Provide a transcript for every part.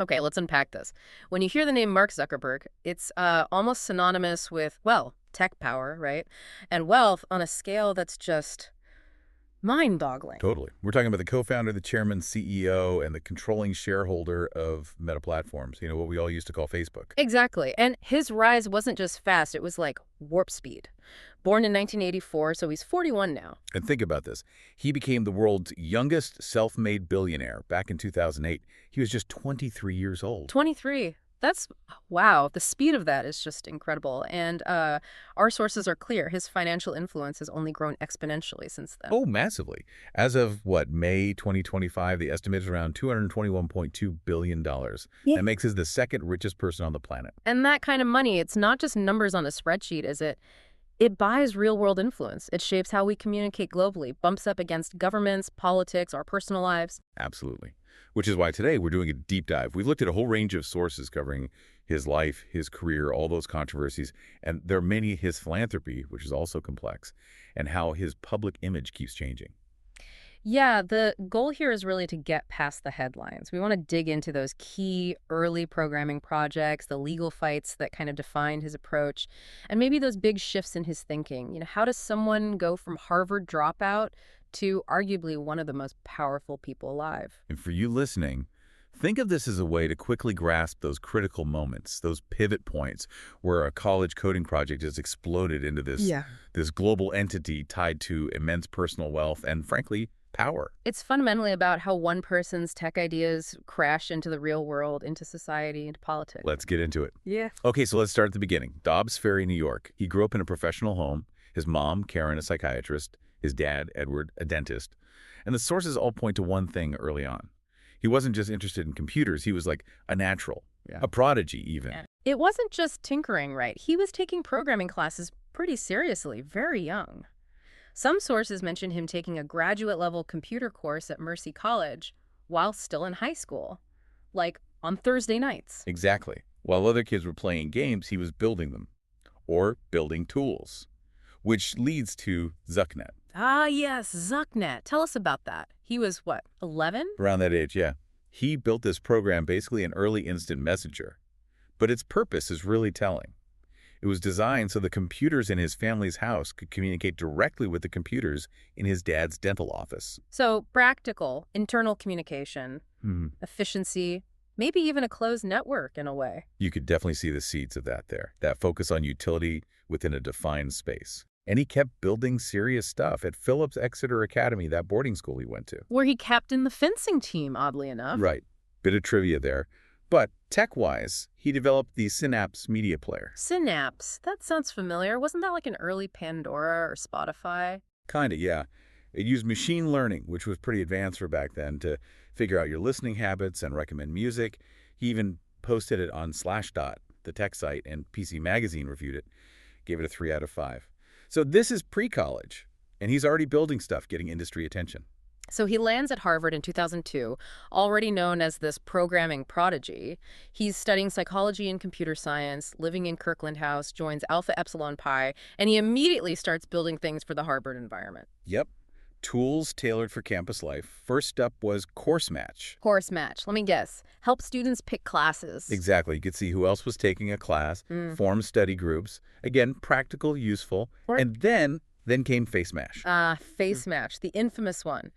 Okay, let's unpack this. When you hear the name Mark Zuckerberg, it's almost synonymous with, well, tech power, right? And wealth on a scale that's just mind-boggling. Totally. We're talking about the co-founder, the chairman, CEO, and the controlling shareholder of Meta Platforms, what we all used to call Facebook. Exactly. And his rise wasn't just fast, it was like warp speed. Born in 1984, so he's 41 now. And think about this. He became the world's youngest self-made billionaire back in 2008. He was just 23 years old. 23. That's, wow, the speed of that is just incredible. And our sources are clear. His financial influence has only grown exponentially since then. Oh, massively. As of, May 2025, the estimate is around $221.2 billion. Yeah. That makes him the second richest person on the planet. And that kind of money, it's not just numbers on a spreadsheet, is it? It buys real-world influence. It shapes how we communicate globally, bumps up against governments, politics, our personal lives. Absolutely. Which is why today we're doing a deep dive. We've looked at a whole range of sources covering his life, his career, all those controversies, and there are many his philanthropy, which is also complex, and how his public image keeps changing. Yeah, the goal here is really to get past the headlines. We want to dig into those key early programming projects, the legal fights that kind of defined his approach, and maybe those big shifts in his thinking. How does someone go from Harvard dropout to arguably one of the most powerful people alive? And for you listening, think of this as a way to quickly grasp those critical moments, those pivot points where a college coding project has exploded into this global entity tied to immense personal wealth and, frankly, power. It's fundamentally about how one person's tech ideas crash into the real world, into society, into politics. Let's get into it. Yeah. Okay, so let's start at the beginning. Dobbs Ferry, New York. He grew up in a professional home. His mom, Karen, a psychiatrist. His dad, Edward, a dentist. And the sources all point to one thing early on. He wasn't just interested in computers. He was like a natural, a prodigy even. Yeah. It wasn't just tinkering, right? He was taking programming classes pretty seriously, very young. Some sources mention him taking a graduate-level computer course at Mercy College while still in high school, like on Thursday nights. Exactly. While other kids were playing games, he was building them, or building tools, which leads to ZuckNet. Ah, yes, ZuckNet. Tell us about that. He was, what, 11? Around that age, yeah. He built this program, basically an early instant messenger. But its purpose is really telling. It was designed so the computers in his family's house could communicate directly with the computers in his dad's dental office. So practical, internal communication, efficiency, maybe even a closed network in a way. You could definitely see the seeds of that there, that focus on utility within a defined space. And he kept building serious stuff at Phillips Exeter Academy, that boarding school he went to. Where he captained the fencing team, oddly enough. Right. Bit of trivia there. But tech-wise, he developed the Synapse media player. Synapse. That sounds familiar. Wasn't that like an early Pandora or Spotify? Kinda, yeah. It used machine learning, which was pretty advanced for back then, to figure out your listening habits and recommend music. He even posted it on Slashdot, the tech site, and PC Magazine reviewed it. Gave it a 3 out of 5. So this is pre-college, and he's already building stuff, getting industry attention. So he lands at Harvard in 2002, already known as this programming prodigy. He's studying psychology and computer science, living in Kirkland House, joins Alpha Epsilon Pi, and he immediately starts building things for the Harvard environment. Yep. Tools tailored for campus life. First up was Course Match. Course Match. Let me guess. Help students pick classes. Exactly. You could see who else was taking a class, form study groups. Again, practical, useful. And then came Face Mash. Face Match, the infamous one.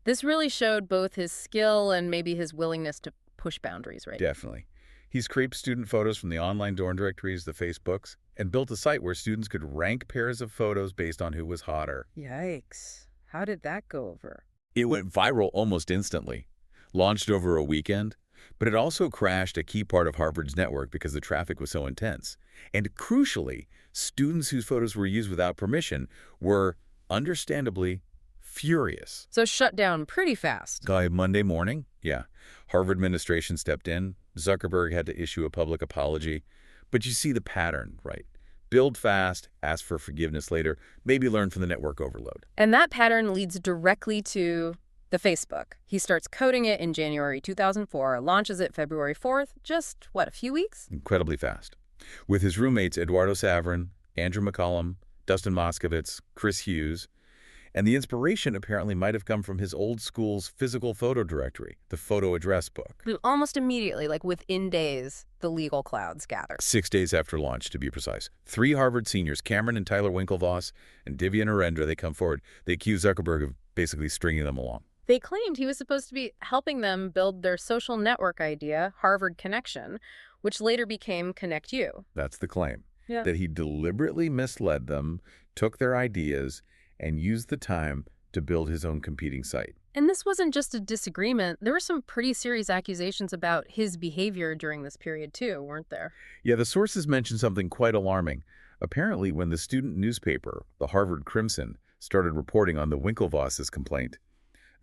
This really showed both his skill and maybe his willingness to push boundaries, right? Definitely. He scraped student photos from the online dorm directories, the Facebooks, and built a site where students could rank pairs of photos based on who was hotter. Yikes. How did that go over? It went viral almost instantly. Launched over a weekend, but it also crashed a key part of Harvard's network because the traffic was so intense. And crucially, students whose photos were used without permission were, understandably, furious. So shut down pretty fast. By Monday morning, Harvard administration stepped in. Zuckerberg had to issue a public apology. But you see the pattern, right? Build fast, ask for forgiveness later, maybe learn from the network overload. And that pattern leads directly to the Facebook. He starts coding it in January 2004, launches it February 4th, just, a few weeks? Incredibly fast. With his roommates Eduardo Saverin, Andrew McCollum, Dustin Moskovitz, Chris Hughes. And the inspiration apparently might have come from his old school's physical photo directory, the photo address book. Almost immediately, like within days, the legal clouds gather. 6 days after launch, to be precise. 3 Harvard seniors, Cameron and Tyler Winklevoss and Divya Narendra, they come forward. They accuse Zuckerberg of basically stringing them along. They claimed he was supposed to be helping them build their social network idea, Harvard Connection, which later became ConnectU. That's the claim. Yeah. That he deliberately misled them, took their ideas, and used the time to build his own competing site. And this wasn't just a disagreement. There were some pretty serious accusations about his behavior during this period, too, weren't there? Yeah, the sources mention something quite alarming. Apparently, when the student newspaper, the Harvard Crimson, started reporting on the Winklevoss's complaint,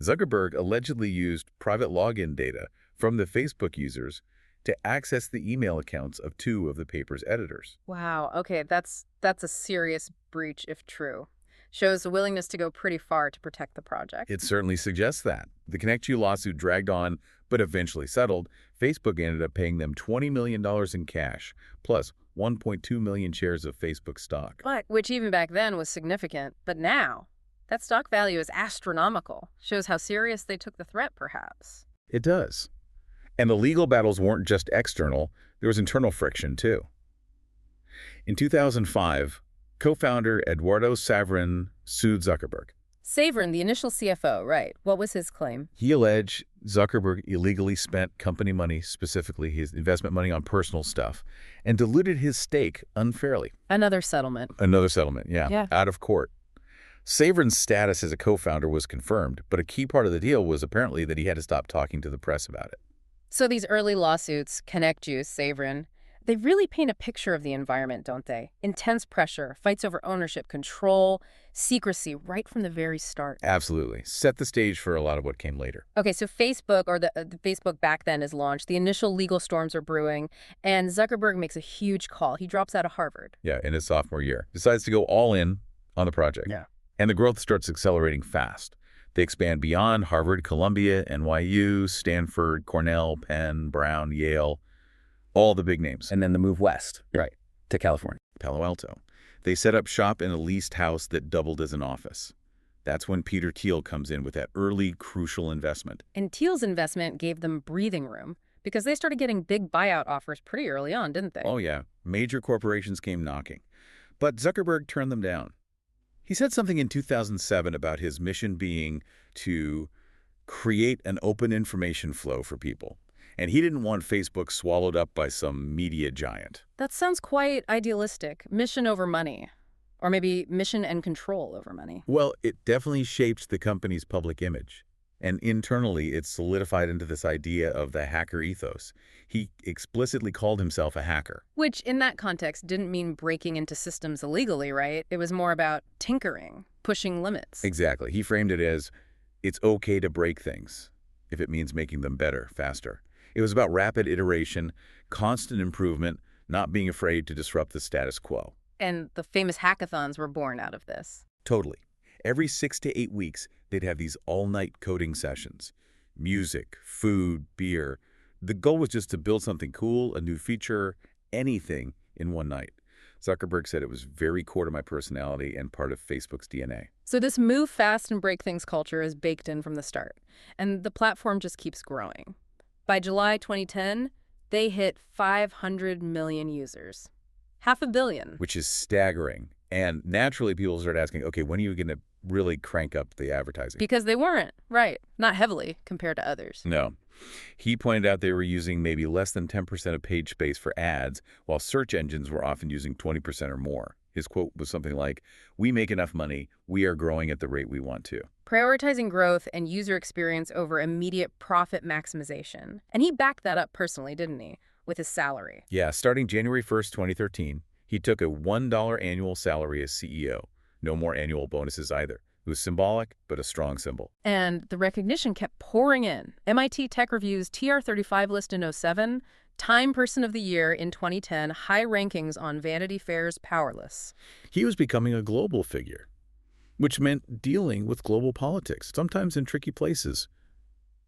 Zuckerberg allegedly used private login data from the Facebook users to access the email accounts of 2 of the paper's editors. Wow, okay, that's a serious breach if true. Shows a willingness to go pretty far to protect the project. It certainly suggests that. The ConnectU lawsuit dragged on, but eventually settled. Facebook ended up paying them $20 million in cash, plus 1.2 million shares of Facebook stock. But which even back then was significant. But now, that stock value is astronomical. Shows how serious they took the threat, perhaps. It does. And the legal battles weren't just external, there was internal friction, too. In 2005, co-founder Eduardo Saverin sued Zuckerberg. Saverin, the initial CFO, right. What was his claim? He alleged Zuckerberg illegally spent company money, specifically his investment money, on personal stuff, and diluted his stake unfairly. Another settlement. Another settlement, Yeah. out of court. Saverin's status as a co-founder was confirmed, but a key part of the deal was apparently that he had to stop talking to the press about it. So these early lawsuits, ConnectU, Saverin, they really paint a picture of the environment, don't they? Intense pressure, fights over ownership, control, secrecy, right from the very start. Absolutely. Set the stage for a lot of what came later. Okay, so Facebook, or the Facebook back then, is launched. The initial legal storms are brewing, and Zuckerberg makes a huge call. He drops out of Harvard. Yeah, in his sophomore year. Decides to go all in on the project. Yeah. And the growth starts accelerating fast. They expand beyond Harvard, Columbia, NYU, Stanford, Cornell, Penn, Brown, Yale, all the big names. And then the move west, right, to California. Palo Alto. They set up shop in a leased house that doubled as an office. That's when Peter Thiel comes in with that early, crucial investment. And Thiel's investment gave them breathing room because they started getting big buyout offers pretty early on, didn't they? Oh, yeah. Major corporations came knocking. But Zuckerberg turned them down. He said something in 2007 about his mission being to create an open information flow for people. And he didn't want Facebook swallowed up by some media giant. That sounds quite idealistic. Mission over money. Or maybe mission and control over money. Well, it definitely shaped the company's public image. And internally, it solidified into this idea of the hacker ethos. He explicitly called himself a hacker. Which, in that context, didn't mean breaking into systems illegally, right? It was more about tinkering, pushing limits. Exactly. He framed it as, it's okay to break things if it means making them better, faster. It was about rapid iteration, constant improvement, not being afraid to disrupt the status quo. And the famous hackathons were born out of this. Totally. Every 6 to 8 weeks, they'd have these all-night coding sessions. Music, food, beer. The goal was just to build something cool, a new feature, anything in one night. Zuckerberg said it was very core to my personality and part of Facebook's DNA. So this move fast and break things culture is baked in from the start. And the platform just keeps growing. By July 2010, they hit 500 million users. 500 million. Which is staggering. And naturally, people start asking, okay, when are you going to really crank up the advertising? Because they weren't, right. Not heavily compared to others. No. He pointed out they were using maybe less than 10% of page space for ads, while search engines were often using 20% or more. His quote was something like, "We make enough money. We are growing at the rate we want to." Prioritizing growth and user experience over immediate profit maximization. And he backed that up personally, didn't he? With his salary. Yeah, starting January 1st, 2013, he took a $1 annual salary as CEO. No more annual bonuses either. It was symbolic, but a strong symbol. And the recognition kept pouring in. MIT Tech Review's TR35 list in '07, Time Person of the Year in 2010, high rankings on Vanity Fair's Powerless. He was becoming a global figure, which meant dealing with global politics, sometimes in tricky places,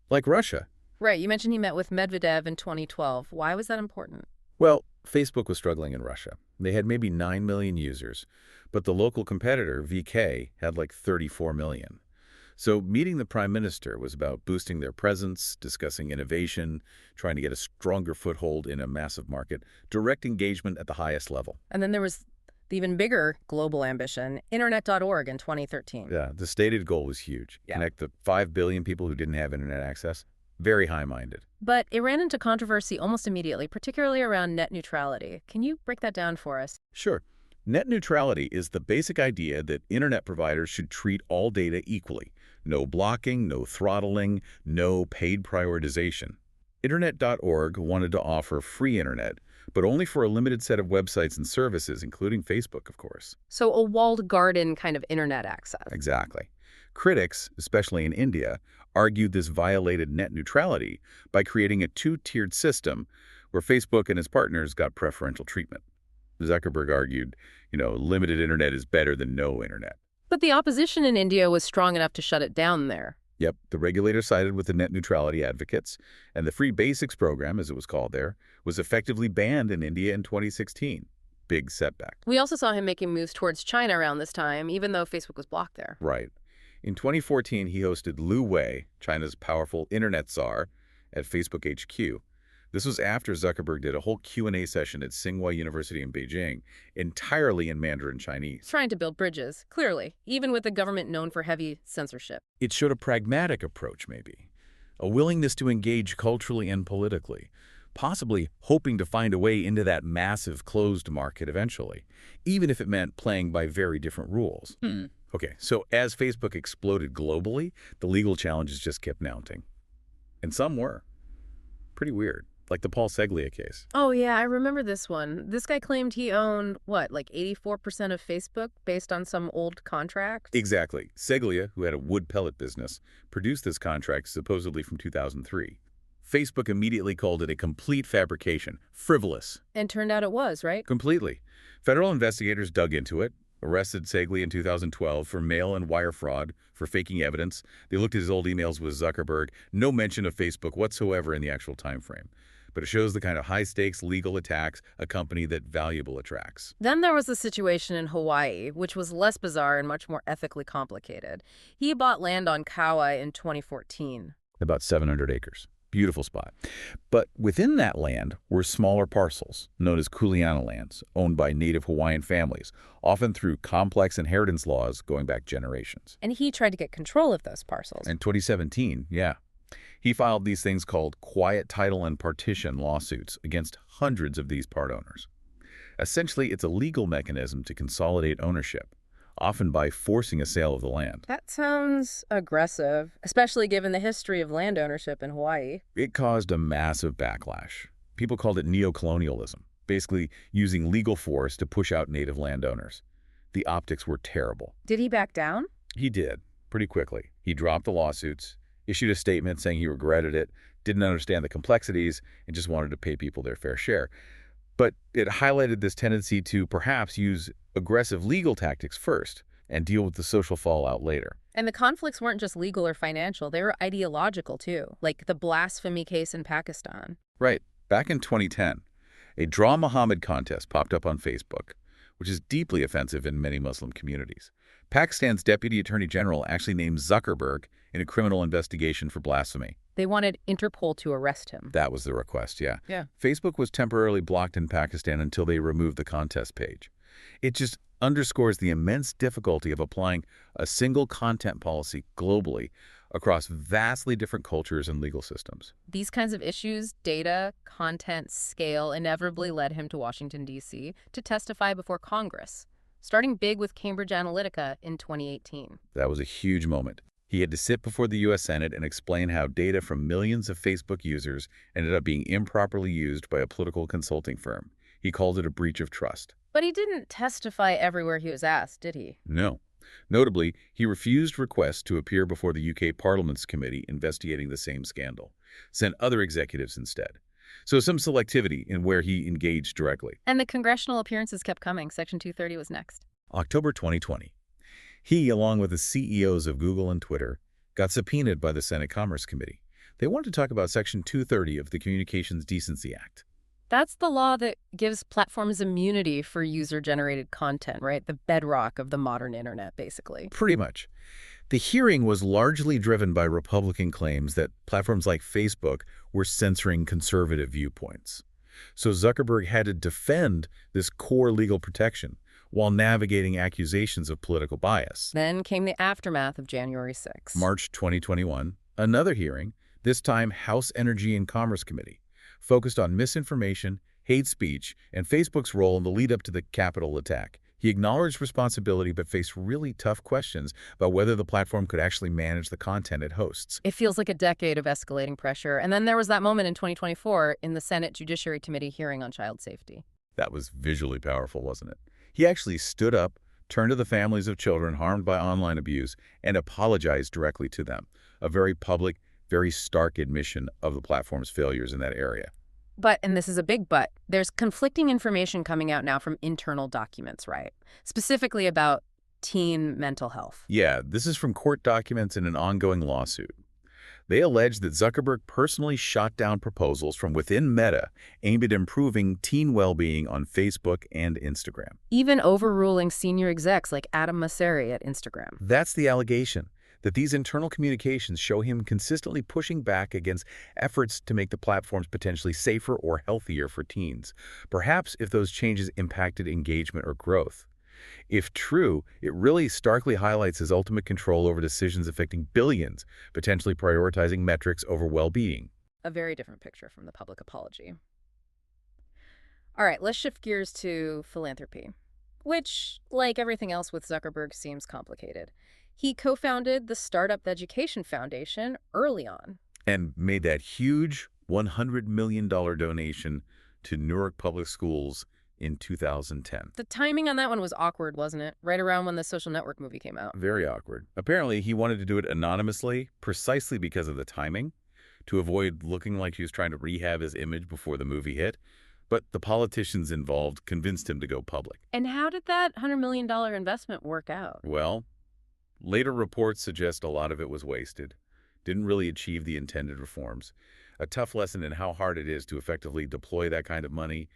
like Russia. Right, you mentioned he met with Medvedev in 2012. Why was that important? Well, Facebook was struggling in Russia. They had maybe 9 million users, but the local competitor, VK, had like 34 million. So meeting the prime minister was about boosting their presence, discussing innovation, trying to get a stronger foothold in a massive market, direct engagement at the highest level. And then there was the even bigger global ambition, Internet.org in 2013. Yeah, the stated goal was huge. Yeah. Connect the 5 billion people who didn't have internet access. Very high-minded. But it ran into controversy almost immediately, particularly around net neutrality. Can you break that down for us? Sure. Net neutrality is the basic idea that internet providers should treat all data equally. No blocking, no throttling, no paid prioritization. Internet.org wanted to offer free internet, but only for a limited set of websites and services, including Facebook, of course. So a walled garden kind of internet access. Exactly. Critics, especially in India, argued this violated net neutrality by creating a two-tiered system where Facebook and its partners got preferential treatment. Zuckerberg argued, limited internet is better than no internet. But the opposition in India was strong enough to shut it down there. Yep, the regulator sided with the net neutrality advocates, and the Free Basics program, as it was called there, was effectively banned in India in 2016. Big setback. We also saw him making moves towards China around this time, even though Facebook was blocked there. Right. In 2014, he hosted Lu Wei, China's powerful internet czar, at Facebook HQ. This was after Zuckerberg did a whole Q&A session at Tsinghua University in Beijing, entirely in Mandarin Chinese. Trying to build bridges, clearly, even with a government known for heavy censorship. It showed a pragmatic approach, maybe. A willingness to engage culturally and politically, possibly hoping to find a way into that massive closed market eventually, even if it meant playing by very different rules. Okay, so as Facebook exploded globally, the legal challenges just kept mounting. And some were. Pretty weird. Like the Paul Seglia case. Oh, yeah, I remember this one. This guy claimed he owned, like 84% of Facebook based on some old contract? Exactly. Seglia, who had a wood pellet business, produced this contract supposedly from 2003. Facebook immediately called it a complete fabrication, frivolous. And turned out it was, right? Completely. Federal investigators dug into it, arrested Seglia in 2012 for mail and wire fraud, for faking evidence. They looked at his old emails with Zuckerberg. No mention of Facebook whatsoever in the actual time frame. But it shows the kind of high-stakes legal attacks a company that valuable attracts. Then there was the situation in Hawaii, which was less bizarre and much more ethically complicated. He bought land on Kauai in 2014. About 700 acres. Beautiful spot. But within that land were smaller parcels, known as Kuleana lands, owned by native Hawaiian families, often through complex inheritance laws going back generations. And he tried to get control of those parcels. In 2017, yeah. He filed these things called quiet title and partition lawsuits against hundreds of these part owners. Essentially, it's a legal mechanism to consolidate ownership, often by forcing a sale of the land. That sounds aggressive, especially given the history of land ownership in Hawaii. It caused a massive backlash. People called it neocolonialism, basically using legal force to push out native landowners. The optics were terrible. Did he back down? He did, pretty quickly. He dropped the lawsuits, issued a statement saying he regretted it, didn't understand the complexities, and just wanted to pay people their fair share. But it highlighted this tendency to perhaps use aggressive legal tactics first and deal with the social fallout later. And the conflicts weren't just legal or financial, they were ideological too, like the blasphemy case in Pakistan. Right. Back in 2010, a Draw Muhammad contest popped up on Facebook, which is deeply offensive in many Muslim communities. Pakistan's Deputy Attorney General actually named Zuckerberg in a criminal investigation for blasphemy. They wanted Interpol to arrest him. That was the request, yeah. Yeah. Facebook was temporarily blocked in Pakistan until they removed the contest page. It just underscores the immense difficulty of applying a single content policy globally across vastly different cultures and legal systems. These kinds of issues, data, content, scale, inevitably led him to Washington, D.C. to testify before Congress, starting big with Cambridge Analytica in 2018. That was a huge moment. He had to sit before the U.S. Senate and explain how data from millions of Facebook users ended up being improperly used by a political consulting firm. He called it a breach of trust. But he didn't testify everywhere he was asked, did he? No. Notably, he refused requests to appear before the UK Parliament's committee investigating the same scandal, sent other executives instead. So some selectivity in where he engaged directly. And the congressional appearances kept coming. Section 230 was next. October 2020. He, along with the CEOs of Google and Twitter, got subpoenaed by the Senate Commerce Committee. They wanted to talk about Section 230 of the Communications Decency Act. That's the law that gives platforms immunity for user-generated content, right? The bedrock of the modern internet, basically. Pretty much. The hearing was largely driven by Republican claims that platforms like Facebook were censoring conservative viewpoints. So Zuckerberg had to defend this core legal protection while navigating accusations of political bias. Then came the aftermath of January 6th. March 2021, another hearing, this time House Energy and Commerce Committee, focused on misinformation, hate speech, and Facebook's role in the lead-up to the Capitol attack. He acknowledged responsibility but faced really tough questions about whether the platform could actually manage the content it hosts. It feels like a decade of escalating pressure. And then there was that moment in 2024 in the Senate Judiciary Committee hearing on child safety. That was visually powerful, wasn't it? He actually stood up, turned to the families of children harmed by online abuse, and apologized directly to them. A very public, very stark admission of the platform's failures in that area. But, and this is a big but, there's conflicting information coming out now from internal documents, right? Specifically about teen mental health. Yeah, this is from court documents in an ongoing lawsuit. They allege that Zuckerberg personally shot down proposals from within Meta aimed at improving teen well-being on Facebook and Instagram. Even overruling senior execs like Adam Mosseri at Instagram. That's the allegation, that these internal communications show him consistently pushing back against efforts to make the platforms potentially safer or healthier for teens, perhaps if those changes impacted engagement or growth. If true, it really starkly highlights his ultimate control over decisions affecting billions, potentially prioritizing metrics over well-being. A very different picture from the public apology. All right, let's shift gears to philanthropy, which, like everything else with Zuckerberg, seems complicated. He co-founded the Startup Education Foundation early on. And made that huge $100 million donation to Newark Public Schools in 2010. The timing on that one was awkward, wasn't it? Right around when the Social Network movie came out. Very awkward. Apparently, he wanted to do it anonymously, precisely because of the timing, to avoid looking like he was trying to rehab his image before the movie hit. But the politicians involved convinced him to go public. And how did that $100 million investment work out? Well, later reports suggest a lot of it was wasted, didn't really achieve the intended reforms. A tough lesson in how hard it is to effectively deploy that kind of money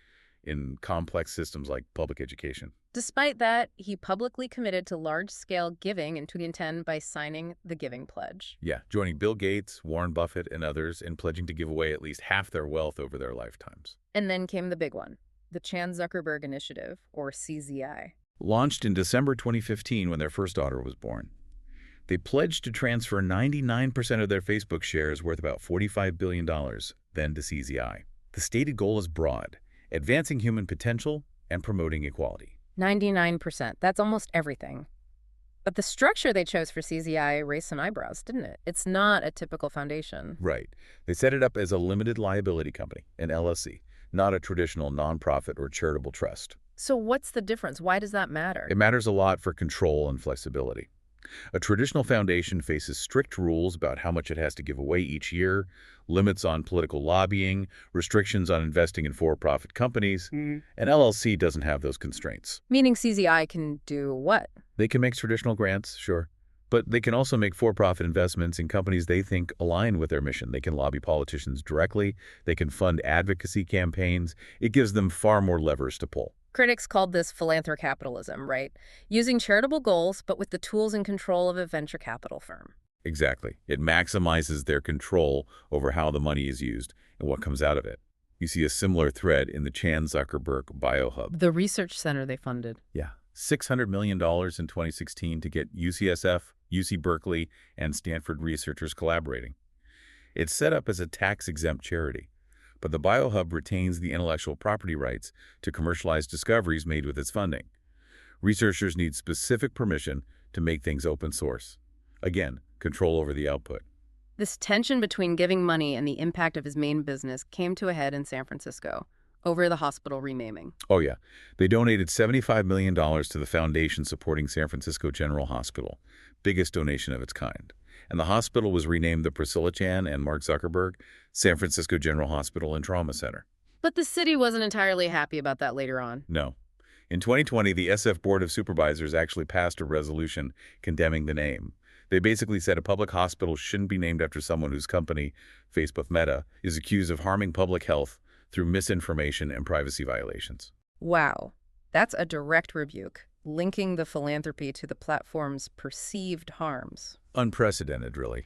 in complex systems like public education. Despite that, he publicly committed to large-scale giving in 2010 by signing the Giving Pledge. Yeah, joining Bill Gates, Warren Buffett, and others in pledging to give away at least half their wealth over their lifetimes. And then came the big one, the Chan Zuckerberg Initiative, or CZI. Launched in December 2015 when their first daughter was born. They pledged to transfer 99% of their Facebook shares worth about $45 billion, then to CZI. The stated goal is broad: advancing human potential and promoting equality. 99%. That's almost everything. But the structure they chose for CZI raised some eyebrows, didn't it? It's not a typical foundation. Right. They set it up as a limited liability company, an LLC, not a traditional nonprofit or charitable trust. So what's the difference? Why does that matter? It matters a lot for control and flexibility. A traditional foundation faces strict rules about how much it has to give away each year, limits on political lobbying, restrictions on investing in for-profit companies. An LLC doesn't have those constraints. Meaning CZI can do what? They can make traditional grants, sure, but they can also make for-profit investments in companies they think align with their mission. They can lobby politicians directly. They can fund advocacy campaigns. It gives them far more levers to pull. Critics called this philanthrocapitalism, right? Using charitable goals, but with the tools and control of a venture capital firm. Exactly. It maximizes their control over how the money is used and what comes out of it. You see a similar thread in the Chan Zuckerberg BioHub. The research center they funded. Yeah. $600 million in 2016 to get UCSF, UC Berkeley, and Stanford researchers collaborating. It's set up as a tax-exempt charity, but the BioHub retains the intellectual property rights to commercialize discoveries made with its funding. Researchers need specific permission to make things open source. Again, control over the output. This tension between giving money and the impact of his main business came to a head in San Francisco over the hospital renaming. Oh yeah, they donated $75 million to the foundation supporting San Francisco General Hospital, biggest donation of its kind. And the hospital was renamed the Priscilla Chan and Mark Zuckerberg San Francisco General Hospital and Trauma Center. But the city wasn't entirely happy about that later on. No. In 2020, the SF Board of Supervisors actually passed a resolution condemning the name. They basically said a public hospital shouldn't be named after someone whose company, Facebook Meta, is accused of harming public health through misinformation and privacy violations. Wow, that's a direct rebuke, linking the philanthropy to the platform's perceived harms. Unprecedented, really.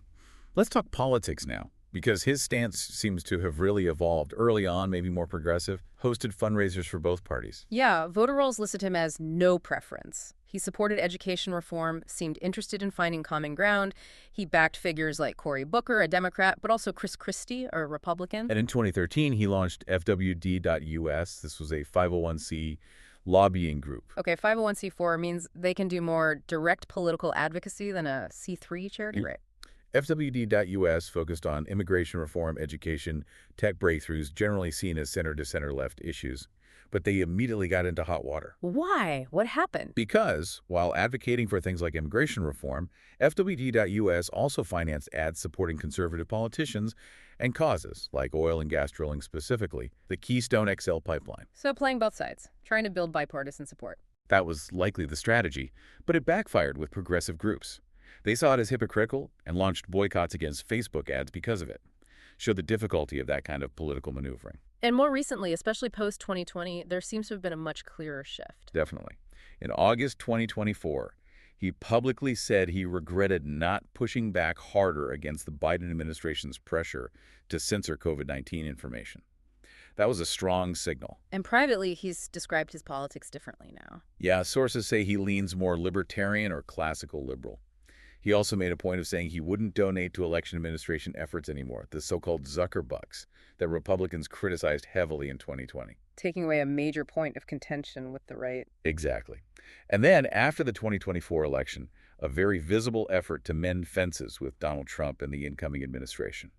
Let's talk politics now, because his stance seems to have really evolved early on, maybe more progressive, hosted fundraisers for both parties. Yeah, voter rolls listed him as no preference. He supported education reform, seemed interested in finding common ground. He backed figures like Cory Booker, a Democrat, but also Chris Christie, a Republican. And in 2013, he launched FWD.US. This was a 501c lobbying group. Okay, 501c4 means they can do more direct political advocacy than a C3 charity, right? FWD.US focused on immigration reform, education, tech breakthroughs, generally seen as center-to-center left issues. But they immediately got into hot water. Why? What happened? Because, while advocating for things like immigration reform, FWD.US also financed ads supporting conservative politicians and causes, like oil and gas drilling specifically, the Keystone XL pipeline. So playing both sides, trying to build bipartisan support. That was likely the strategy, but it backfired with progressive groups. They saw it as hypocritical and launched boycotts against Facebook ads because of it. Showed the difficulty of that kind of political maneuvering. And more recently, especially post-2020, there seems to have been a much clearer shift. Definitely. In August 2024, he publicly said he regretted not pushing back harder against the Biden administration's pressure to censor COVID-19 information. That was a strong signal. And privately, he's described his politics differently now. Yeah, sources say he leans more libertarian or classical liberal. He also made a point of saying he wouldn't donate to election administration efforts anymore, the so-called Zuckerbucks that Republicans criticized heavily in 2020. Taking away a major point of contention with the right. Exactly. And then, after the 2024 election, a very visible effort to mend fences with Donald Trump and the incoming administration.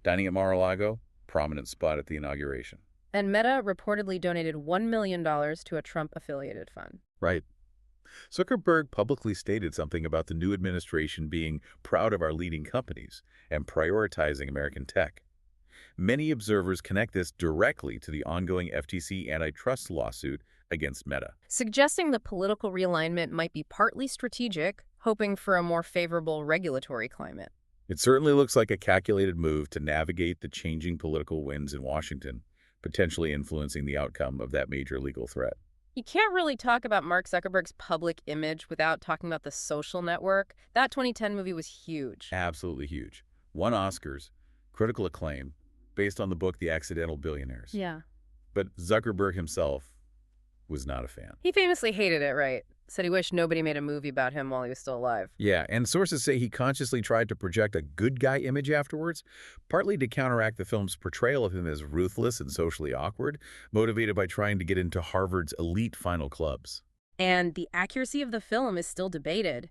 Dining at Mar-a-Lago, prominent spot at the inauguration. And Meta reportedly donated $1 million to a Trump-affiliated fund. Right. Zuckerberg publicly stated something about the new administration being proud of our leading companies and prioritizing American tech. Many observers connect this directly to the ongoing FTC antitrust lawsuit against Meta. Suggesting the political realignment might be partly strategic, hoping for a more favorable regulatory climate. It certainly looks like a calculated move to navigate the changing political winds in Washington, potentially influencing the outcome of that major legal threat. You can't really talk about Mark Zuckerberg's public image without talking about The Social Network. That 2010 movie was huge. Absolutely huge. Won Oscars, critical acclaim, based on the book The Accidental Billionaires. Yeah. But Zuckerberg himself was not a fan. He famously hated it, right? Said he wished nobody made a movie about him while he was still alive. Yeah, and sources say he consciously tried to project a good guy image afterwards, partly to counteract the film's portrayal of him as ruthless and socially awkward, motivated by trying to get into Harvard's elite final clubs. And the accuracy of the film is still debated.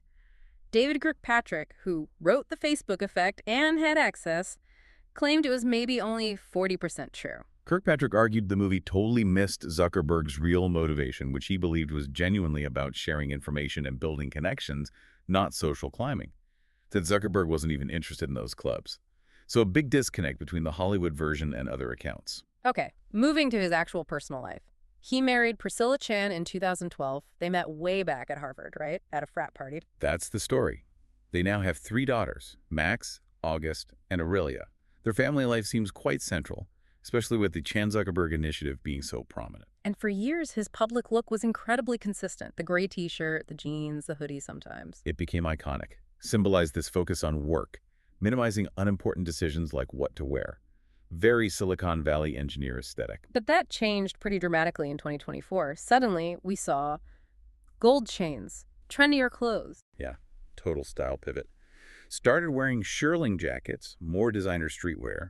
David Kirkpatrick, who wrote The Facebook Effect and had access, claimed it was maybe only 40% true. Kirkpatrick argued the movie totally missed Zuckerberg's real motivation, which he believed was genuinely about sharing information and building connections, not social climbing. Said Zuckerberg wasn't even interested in those clubs. So a big disconnect between the Hollywood version and other accounts. Okay, moving to his actual personal life. He married Priscilla Chan in 2012. They met way back at Harvard, right? At a frat party. That's the story. They now have 3 daughters, Max, August, and Aurelia. Their family life seems quite central, especially with the Chan Zuckerberg initiative being so prominent. And for years, his public look was incredibly consistent. The gray t-shirt, the jeans, the hoodie sometimes. It became iconic, symbolized this focus on work, minimizing unimportant decisions like what to wear. Very Silicon Valley engineer aesthetic. But that changed pretty dramatically in 2024. Suddenly, we saw gold chains, trendier clothes. Yeah, total style pivot. Started wearing shearling jackets, more designer streetwear.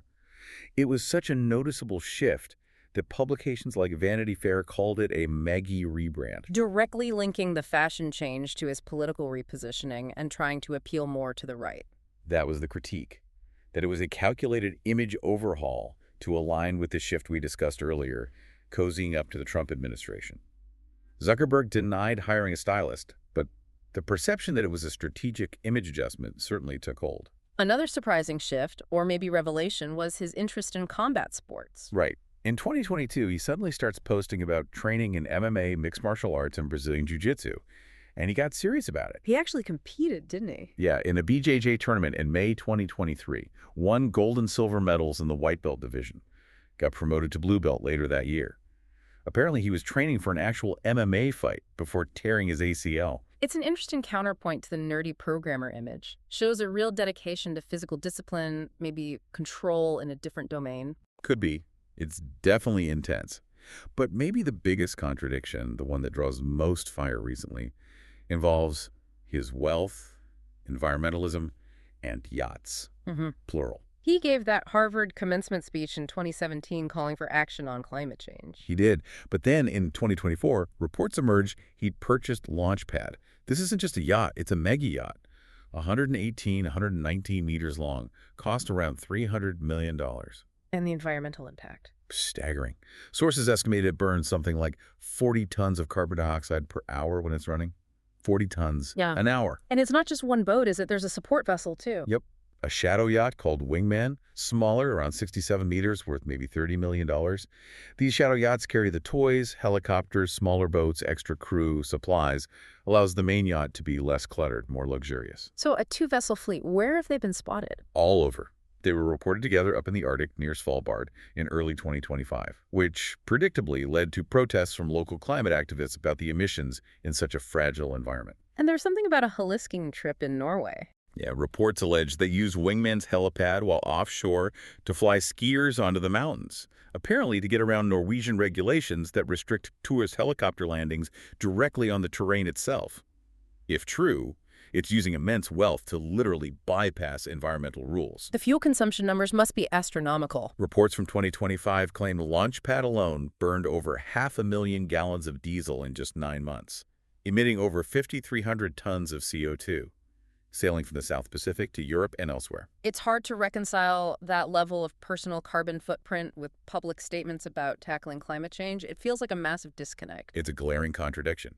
It was such a noticeable shift that publications like Vanity Fair called it a Maggie rebrand. Directly linking the fashion change to his political repositioning and trying to appeal more to the right. That was the critique, that it was a calculated image overhaul to align with the shift we discussed earlier, cozying up to the Trump administration. Zuckerberg denied hiring a stylist, but the perception that it was a strategic image adjustment certainly took hold. Another surprising shift, or maybe revelation, was his interest in combat sports. Right. In 2022, he suddenly starts posting about training in MMA, mixed martial arts, and Brazilian Jiu-Jitsu. And he got serious about it. He actually competed, didn't he? Yeah, in a BJJ tournament in May 2023, won gold and silver medals in the white belt division. got promoted to blue belt later that year. Apparently, he was training for an actual MMA fight before tearing his ACL. It's an interesting counterpoint to the nerdy programmer image. Shows a real dedication to physical discipline, maybe control in a different domain. Could be. It's definitely intense. But maybe the biggest contradiction, the one that draws most fire recently, involves his wealth, environmentalism, and yachts, plural. He gave that Harvard commencement speech in 2017 calling for action on climate change. He did. But then in 2024, reports emerged he'd purchased Launchpad. This isn't just a yacht, it's a mega yacht. 119 meters long, cost around $300 million. And the environmental impact. Staggering. Sources estimated it burns something like 40 tons of carbon dioxide per hour when it's running. 40 tons an hour. And it's not just one boat, is it? There's a support vessel, too. Yep. A shadow yacht called Wingman, smaller, around 67 meters, worth maybe $30 million. These shadow yachts carry the toys, helicopters, smaller boats, extra crew, supplies, allows the main yacht to be less cluttered, more luxurious. So a two-vessel fleet, where have they been spotted? All over. They were reported together up in the Arctic near Svalbard in early 2025, which predictably led to protests from local climate activists about the emissions in such a fragile environment. And there's something about a Halisking trip in Norway. Yeah, reports allege they use Wingman's helipad while offshore to fly skiers onto the mountains, apparently to get around Norwegian regulations that restrict tourist helicopter landings directly on the terrain itself. If true, it's using immense wealth to literally bypass environmental rules. The fuel consumption numbers must be astronomical. Reports from 2025 claim Launchpad alone burned over 500,000 gallons of diesel in just 9 months, emitting over 5,300 tons of CO2. Sailing from the South Pacific to Europe and elsewhere. It's hard to reconcile that level of personal carbon footprint with public statements about tackling climate change. It feels like a massive disconnect. It's a glaring contradiction,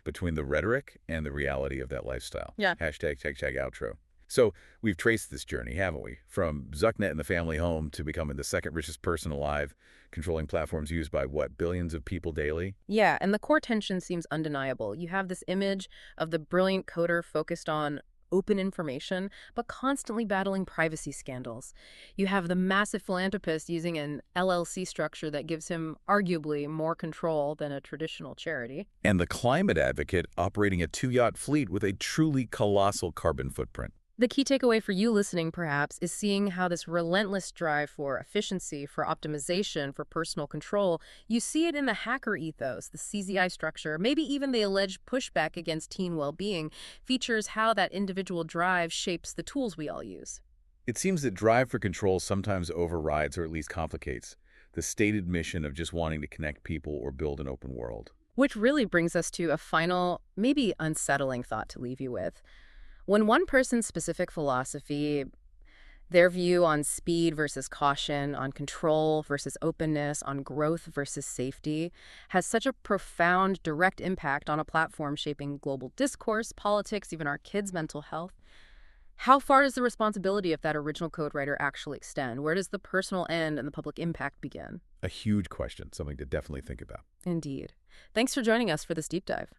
between the rhetoric and the reality of that lifestyle. Hashtag outro. So we've traced this journey, haven't we? From Zucknet and the family home to becoming the second richest person alive, controlling platforms used by, billions of people daily? Yeah, and the core tension seems undeniable. You have this image of the brilliant coder focused on open information, but constantly battling privacy scandals. You have the massive philanthropist using an LLC structure that gives him arguably more control than a traditional charity. And the climate advocate operating a two-yacht fleet with a truly colossal carbon footprint. The key takeaway for you listening, perhaps, is seeing how this relentless drive for efficiency, for optimization, for personal control, you see it in the hacker ethos, the CZI structure, maybe even the alleged pushback against teen well-being, features how that individual drive shapes the tools we all use. It seems that drive for control sometimes overrides or at least complicates the stated mission of just wanting to connect people or build an open world. Which really brings us to a final, maybe unsettling thought to leave you with. When one person's specific philosophy, their view on speed versus caution, on control versus openness, on growth versus safety, has such a profound, direct impact on a platform shaping global discourse, politics, even our kids' mental health, how far does the responsibility of that original code writer actually extend? Where does the personal end and the public impact begin? A huge question, something to definitely think about. Indeed. Thanks for joining us for this deep dive.